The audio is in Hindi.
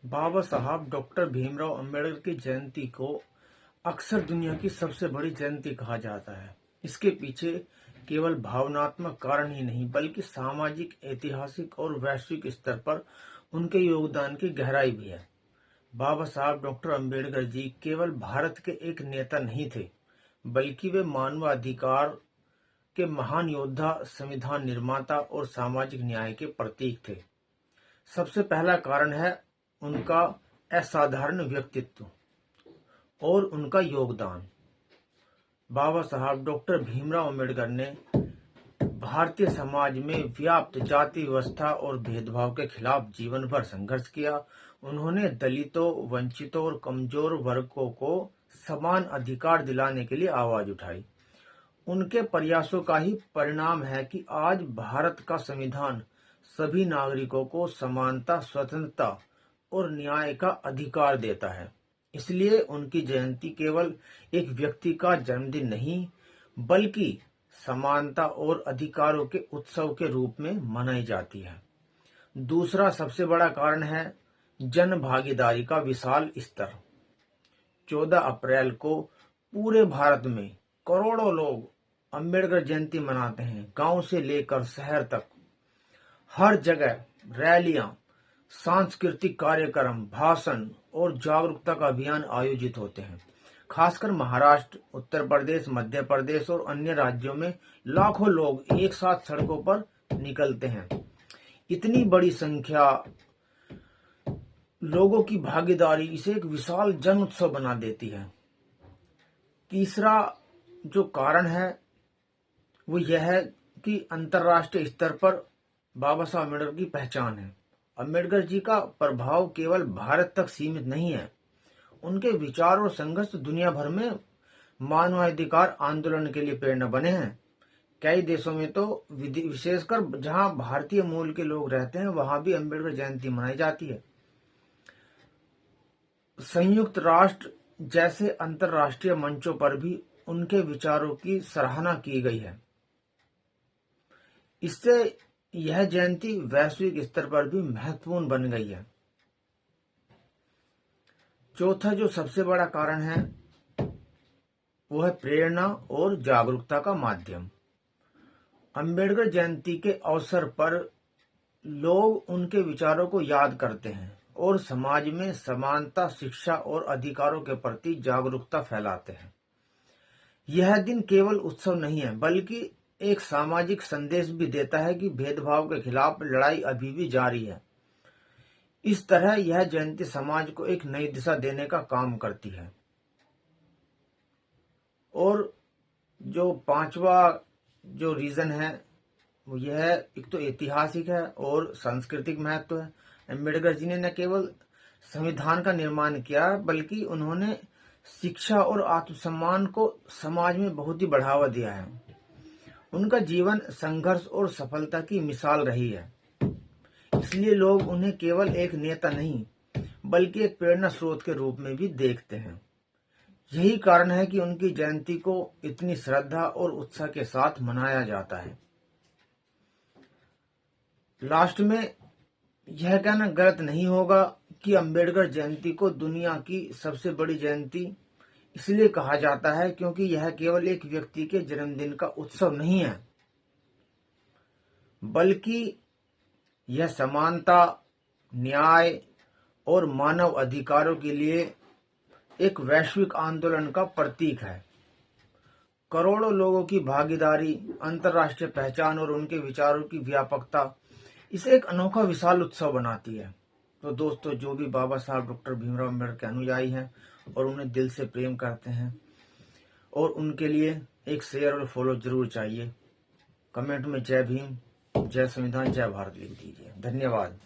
बाबा साहब डॉक्टर भीमराव अंबेडकर की जयंती को अक्सर दुनिया की सबसे बड़ी जयंती कहा जाता है। इसके पीछे केवल भावनात्मक कारण ही नहीं बल्कि सामाजिक, ऐतिहासिक और वैश्विक स्तर पर उनके योगदान की गहराई भी है। बाबा साहब डॉक्टर अंबेडकर जी केवल भारत के एक नेता नहीं थे, बल्कि वे मानवाधिकार के महान योद्धा, संविधान निर्माता और सामाजिक न्याय के प्रतीक थे। सबसे पहला कारण है उनका असाधारण व्यक्तित्व और उनका योगदान। बाबा साहब डॉक्टर भीमराव अम्बेडकर ने भारतीय समाज में व्याप्त जाति व्यवस्था और भेदभाव के खिलाफ जीवन भर संघर्ष किया। उन्होंने दलितों, वंचितों और कमजोर वर्गों को समान अधिकार दिलाने के लिए आवाज उठाई। उनके प्रयासों का ही परिणाम है कि आज भारत का संविधान सभी नागरिकों को समानता, स्वतंत्रता और न्याय का अधिकार देता है। इसलिए उनकी जयंती केवल एक व्यक्ति का जन्मदिन नहीं, बल्कि समानता और अधिकारों के उत्सव के रूप में मनाई जाती है। दूसरा सबसे बड़ा कारण है जन भागीदारी का विशाल स्तर। 14 अप्रैल को पूरे भारत में करोड़ों लोग अंबेडकर जयंती मनाते हैं। गांव से लेकर शहर तक हर जगह रैलियां, सांस्कृतिक कार्यक्रम, भाषण और जागरूकता का अभियान आयोजित होते हैं। खासकर महाराष्ट्र, उत्तर प्रदेश, मध्य प्रदेश और अन्य राज्यों में लाखों लोग एक साथ सड़कों पर निकलते हैं। इतनी बड़ी संख्या लोगों की भागीदारी इसे एक विशाल जन उत्सव बना देती है। तीसरा जो कारण है वो यह है कि अंतर्राष्ट्रीय स्तर पर बाबा साहब अम्बेडकर की पहचान है। अम्बेडकर जी का प्रभाव केवल भारत तक सीमित नहीं है। उनके विचार और संघर्ष दुनिया भर में मानवाधिकार आंदोलन के लिए प्रेरणा बने हैं। कई देशों में तो विशेषकर जहां भारतीय मूल के लोग रहते हैं वहां भी अम्बेडकर जयंती मनाई जाती है। संयुक्त राष्ट्र जैसे अंतर्राष्ट्रीय मंचों पर भी उनके विचारों की सराहना की गई है। इससे यह जयंती वैश्विक स्तर पर भी महत्वपूर्ण बन गई है। चौथा जो सबसे बड़ा कारण है वो है प्रेरणा और जागरूकता का माध्यम। अंबेडकर जयंती के अवसर पर लोग उनके विचारों को याद करते हैं और समाज में समानता, शिक्षा और अधिकारों के प्रति जागरूकता फैलाते हैं। यह दिन केवल उत्सव नहीं है बल्कि एक सामाजिक संदेश भी देता है कि भेदभाव के खिलाफ लड़ाई अभी भी जारी है। इस तरह यह जयंती समाज को एक नई दिशा देने का काम करती है। और जो पांचवा जो रीजन है वो यह है, एक तो ऐतिहासिक है और सांस्कृतिक महत्व है। अम्बेडकर जी ने न केवल संविधान का निर्माण किया बल्कि उन्होंने शिक्षा और आत्मसम्मान को समाज में बहुत ही बढ़ावा दिया है। उनका जीवन संघर्ष और सफलता की मिसाल रही है। इसलिए लोग उन्हें केवल एक नेता नहीं बल्कि एक प्रेरणा स्रोत के रूप में भी देखते हैं। यही कारण है कि उनकी जयंती को इतनी श्रद्धा और उत्साह के साथ मनाया जाता है। लास्ट में यह कहना गलत नहीं होगा कि अंबेडकर जयंती को दुनिया की सबसे बड़ी जयंती इसलिए कहा जाता है क्योंकि यह केवल एक व्यक्ति के जन्मदिन का उत्सव नहीं है, बल्कि यह समानता, न्याय और मानव अधिकारों के लिए एक वैश्विक आंदोलन का प्रतीक है। करोड़ों लोगों की भागीदारी, अंतर्राष्ट्रीय पहचान और उनके विचारों की व्यापकता इसे एक अनोखा विशाल उत्सव बनाती है। तो दोस्तों, जो भी बाबा साहब डॉक्टर भीमराव अम्बेडकर के अनुयायी हैं और उन्हें दिल से प्रेम करते हैं और उनके लिए एक शेयर और फॉलो जरूर चाहिए। कमेंट में जय भीम, जय संविधान, जय भारत लिख दीजिए। धन्यवाद।